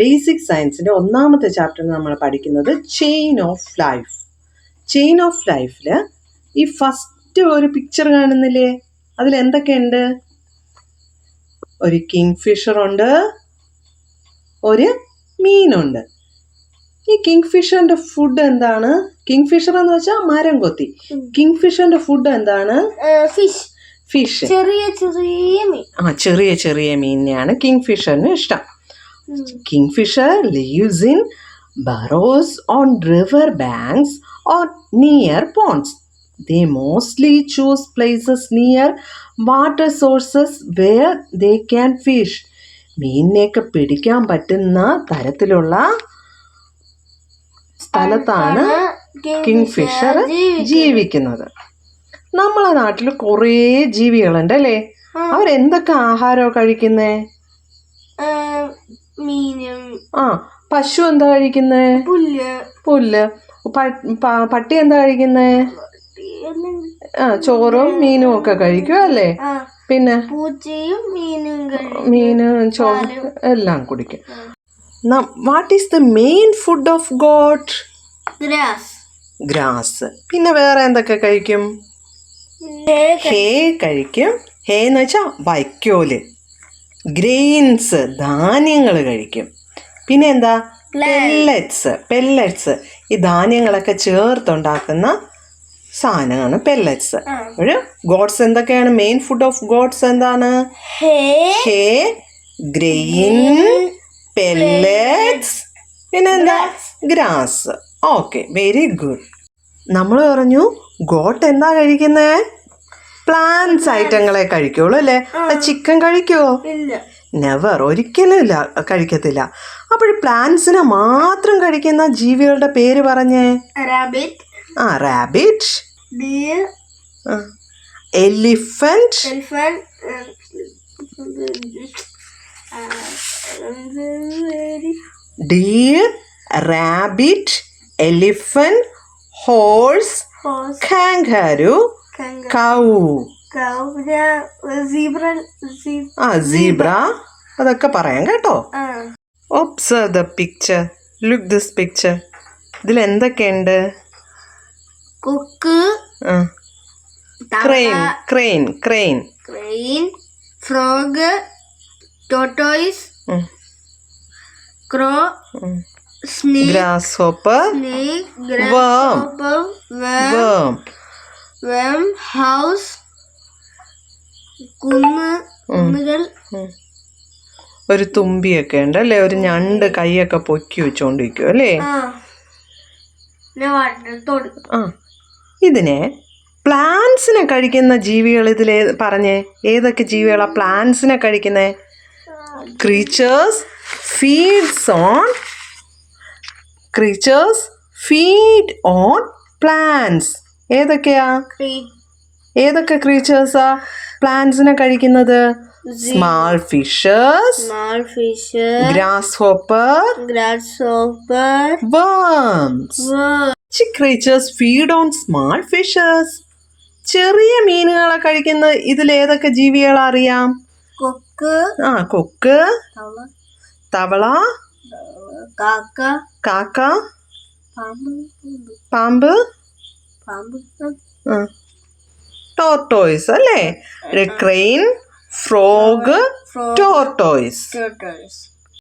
Basic സയൻസിൻ്റെ ഒന്നാമത്തെ ചാപ്റ്ററിൽ നമ്മൾ പഠിക്കുന്നത് chain of life. Chain of ലൈഫിൽ ഈ ഫസ്റ്റ് ഒരു പിക്ചർ കാണുന്നില്ലേ, അതിൽ എന്തൊക്കെയുണ്ട്? ഒരു കിങ് ഫിഷറുണ്ട്, ഒരു മീനുണ്ട്. ഈ കിങ് ഫിഷറിന്റെ ഫുഡ് എന്താണ്? കിങ് ഫിഷർ എന്ന് വെച്ചാൽ മരം കൊത്തി. കിങ് ഫിഷറിന്റെ ഫുഡ് എന്താണ്? ഫിഷ്. ചെറിയ ചെറിയ മീനിനെയാണ് കിങ് ഫിഷറിന് ഇഷ്ടം. King fisher lives in burrows on river banks or near ponds. They mostly choose places near water sources where they can fish. മീനിനെയൊക്കെ പിടിക്കാൻ പറ്റുന്ന തരത്തിലുള്ള സ്ഥലത്താണ് കിങ് ഫിഷർ ജീവിക്കുന്നത്. നമ്മളെ നാട്ടിൽ കുറേ ജീവികളുണ്ട് അല്ലേ? അവരെന്തൊക്കെ ആഹാരമാണ് കഴിക്കുന്നേ? പശു എന്താ കഴിക്കുന്നേ? പുല്ല്. പട്ടി എന്താ കഴിക്കുന്നേ? ചോറും മീനും ഒക്കെ കഴിക്കും അല്ലേ? പിന്നെ മീനും ചോറും എല്ലാം കുടിക്കും. What is the main food of got? Grass. പിന്നെ വേറെ എന്തൊക്കെ കഴിക്കും? ഹേ കഴിക്കും. ഹേ എന്ന് വെച്ചാൽ വൈക്കോല്. ഗ്രെയിൻസ്, ധാന്യങ്ങൾ കഴിക്കും. പിന്നെ എന്താ? പെല്ലറ്റ്സ്. ഈ ധാന്യങ്ങളൊക്കെ ചേർത്തുണ്ടാക്കുന്ന സാധനമാണ് പെല്ലറ്റ്സ്. ഒരു ഗോഡ്സ് എന്തൊക്കെയാണ് മെയിൻ ഫുഡ് ഓഫ് ഗോഡ്സ്? എന്താണ്? ഹേ, ഗ്രെയിൻ, പെല്ലറ്റ്സ്, പിന്നെ എന്താ? ഗ്രാസ്. Okay, very good. നമ്മൾ പറഞ്ഞു ഗോട്ട് എന്താ കഴിക്കുന്നേ? പ്ലാന്റ്സ് ഐറ്റങ്ങളെ കഴിക്കുള്ളൂ അല്ലേ? ചിക്കൻ കഴിക്കുമോ? നെവർ, ഒരിക്കലും ഇല്ല, കഴിക്കത്തില്ല. അപ്പോൾ പ്ലാന്റ്സിനെ മാത്രം കഴിക്കുന്ന ജീവികളുടെ പേര് പറഞ്ഞേ. Rabbit, elephant, deer, rabbit, elephant, horse, kangaroo, cow. Zebra. അതൊക്കെ പറയാം കേട്ടോ. Observe the picture. Look this picture. ഇതിൽ എന്തൊക്കെയുണ്ട്? കൊക്ക്, ക്രെയിൻ, ഫ്രോഗ്, ടോർട്ടോയിസ്, ക്രോ, snake, grasshopper, worm, house, കുന്നുകൾ. ഒരു തുമ്പിയൊക്കെ ഉണ്ട് അല്ലേ? ഒരു ഞണ്ട് കൈയൊക്കെ പൊക്കി വെച്ചോണ്ടിരിക്കും അല്ലേ? ഇതിനെ പ്ലാന്റ്സിനെ കഴിക്കുന്ന ജീവികൾ ഇതിൽ പറഞ്ഞേ. ഏതൊക്കെ ജീവികളാ പ്ലാന്റ്സിനെ കഴിക്കുന്നേ? Creatures feed on plants. ഏതൊക്കെ ക്രീച്ചേഴ്സാ പ്ലാന്റ്സിനെ കഴിക്കുന്നത്? Small fishes, grasshopper, worms. Which creatures feed on small fishes? ചെറിയ മീനുകളെ കഴിക്കുന്ന ഇതിൽ ഏതൊക്കെ ജീവികളെ അറിയാം? കൊക്ക്, തവള, കാക്ക, പാമ്പ്, ടോർട്ടോയ്സ് അല്ലേ? Crane, frog, tortoise.